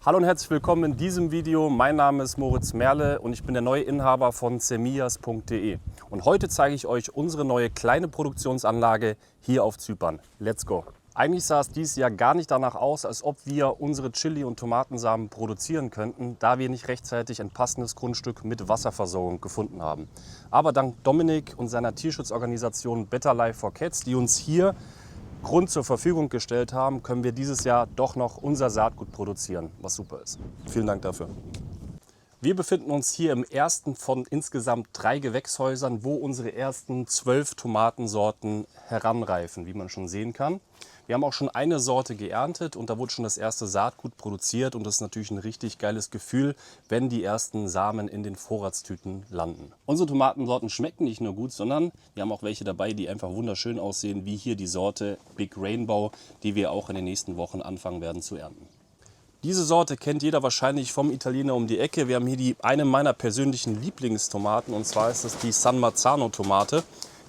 Hallo und herzlich willkommen in diesem Video. Mein Name ist Moritz Merle und ich bin der neue Inhaber von semillas.de. Und heute zeige ich euch unsere neue kleine Produktionsanlage hier auf Zypern. Let's go! Eigentlich sah es dieses Jahr gar nicht danach aus, als ob wir unsere Chili- und Tomatensamen produzieren könnten, da wir nicht rechtzeitig ein passendes Grundstück mit Wasserversorgung gefunden haben. Aber dank Dominik und seiner Tierschutzorganisation Better Life for Cats, die uns hier Grund zur Verfügung gestellt haben, können wir dieses Jahr doch noch unser Saatgut produzieren, was super ist. Vielen Dank dafür. Wir befinden uns hier im ersten von insgesamt 3 Gewächshäusern, wo unsere ersten 12 Tomatensorten heranreifen, wie man schon sehen kann. Wir haben auch schon eine Sorte geerntet und da wurde schon das erste Saatgut produziert und das ist natürlich ein richtig geiles Gefühl, wenn die ersten Samen in den Vorratstüten landen. Unsere Tomatensorten schmecken nicht nur gut, sondern wir haben auch welche dabei, die einfach wunderschön aussehen, wie hier die Sorte Big Rainbow, die wir auch in den nächsten Wochen anfangen werden zu ernten. Diese Sorte kennt jeder wahrscheinlich vom Italiener um die Ecke. Wir haben hier eine meiner persönlichen Lieblingstomaten und zwar ist es die San Marzano Tomate.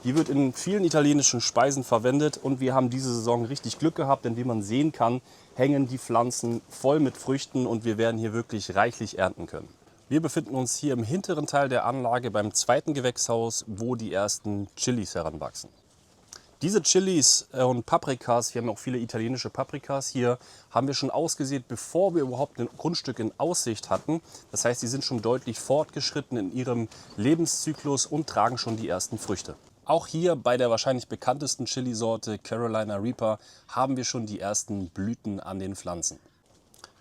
Die wird in vielen italienischen Speisen verwendet und wir haben diese Saison richtig Glück gehabt, denn wie man sehen kann, hängen die Pflanzen voll mit Früchten und wir werden hier wirklich reichlich ernten können. Wir befinden uns hier im hinteren Teil der Anlage beim zweiten Gewächshaus, wo die ersten Chilis heranwachsen. Diese Chilis und Paprikas, wir haben auch viele italienische Paprikas hier, haben wir schon ausgesät, bevor wir überhaupt ein Grundstück in Aussicht hatten. Das heißt, sie sind schon deutlich fortgeschritten in ihrem Lebenszyklus und tragen schon die ersten Früchte. Auch hier bei der wahrscheinlich bekanntesten Chilisorte Carolina Reaper haben wir schon die ersten Blüten an den Pflanzen.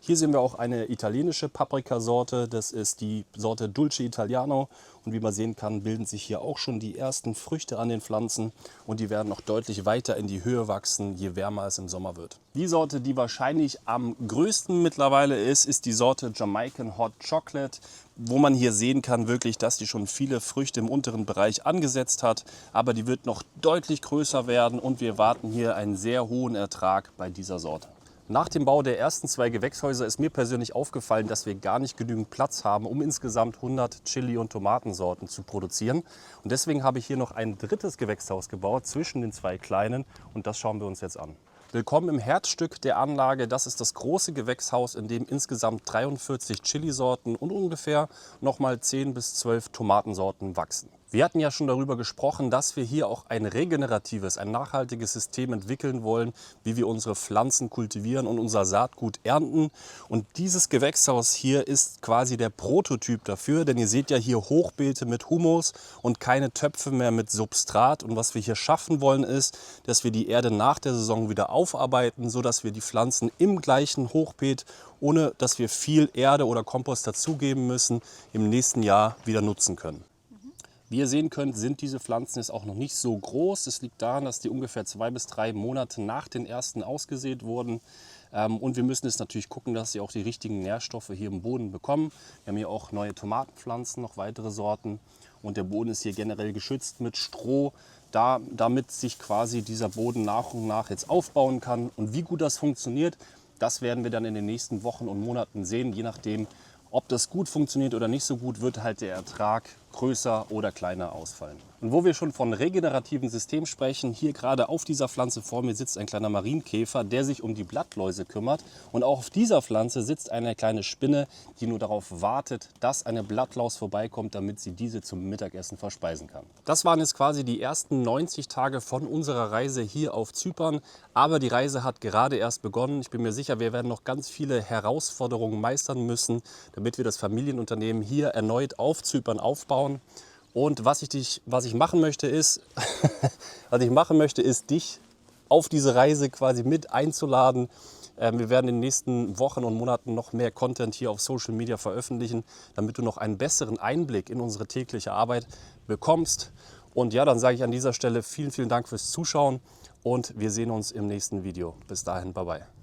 Hier sehen wir auch eine italienische Paprikasorte, das ist die Sorte Dolce Italiano und wie man sehen kann, bilden sich hier auch schon die ersten Früchte an den Pflanzen und die werden noch deutlich weiter in die Höhe wachsen, je wärmer es im Sommer wird. Die Sorte, die wahrscheinlich am größten mittlerweile ist die Sorte Jamaican Hot Chocolate, wo man hier sehen kann wirklich, dass die schon viele Früchte im unteren Bereich angesetzt hat, aber die wird noch deutlich größer werden und wir erwarten hier einen sehr hohen Ertrag bei dieser Sorte. Nach dem Bau der ersten 2 Gewächshäuser ist mir persönlich aufgefallen, dass wir gar nicht genügend Platz haben, um insgesamt 100 Chili- und Tomatensorten zu produzieren. Und deswegen habe ich hier noch ein drittes Gewächshaus gebaut zwischen den 2 kleinen und das schauen wir uns jetzt an. Willkommen im Herzstück der Anlage. Das ist das große Gewächshaus, in dem insgesamt 43 Chilisorten und ungefähr nochmal 10 bis 12 Tomatensorten wachsen. Wir hatten ja schon darüber gesprochen, dass wir hier auch ein regeneratives, ein nachhaltiges System entwickeln wollen, wie wir unsere Pflanzen kultivieren und unser Saatgut ernten. Und dieses Gewächshaus hier ist quasi der Prototyp dafür, denn ihr seht ja hier Hochbeete mit Humus und keine Töpfe mehr mit Substrat. Und was wir hier schaffen wollen ist, dass wir die Erde nach der Saison wieder aufarbeiten, sodass wir die Pflanzen im gleichen Hochbeet, ohne dass wir viel Erde oder Kompost dazugeben müssen, im nächsten Jahr wieder nutzen können. Wie ihr sehen könnt, sind diese Pflanzen jetzt auch noch nicht so groß. Das liegt daran, dass die ungefähr 2 bis 3 Monate nach den ersten ausgesät wurden. Und wir müssen jetzt natürlich gucken, dass sie auch die richtigen Nährstoffe hier im Boden bekommen. Wir haben hier auch neue Tomatenpflanzen, noch weitere Sorten. Und der Boden ist hier generell geschützt mit Stroh, damit sich quasi dieser Boden nach und nach jetzt aufbauen kann. Und wie gut das funktioniert, das werden wir dann in den nächsten Wochen und Monaten sehen, je nachdem, ob das gut funktioniert oder nicht so gut, wird halt der Ertrag größer oder kleiner ausfallen. Und wo wir schon von regenerativen Systemen sprechen, hier gerade auf dieser Pflanze vor mir sitzt ein kleiner Marienkäfer, der sich um die Blattläuse kümmert. Und auch auf dieser Pflanze sitzt eine kleine Spinne, die nur darauf wartet, dass eine Blattlaus vorbeikommt, damit sie diese zum Mittagessen verspeisen kann. Das waren jetzt quasi die ersten 90 Tage von unserer Reise hier auf Zypern. Aber die Reise hat gerade erst begonnen. Ich bin mir sicher, wir werden noch ganz viele Herausforderungen meistern müssen, damit wir das Familienunternehmen hier erneut auf Zypern aufbauen. Und was ich machen möchte, ist, dich auf diese Reise quasi mit einzuladen. Wir werden in den nächsten Wochen und Monaten noch mehr Content hier auf Social Media veröffentlichen, damit du noch einen besseren Einblick in unsere tägliche Arbeit bekommst. Und ja, dann sage ich an dieser Stelle vielen, vielen Dank fürs Zuschauen und wir sehen uns im nächsten Video. Bis dahin, bye bye.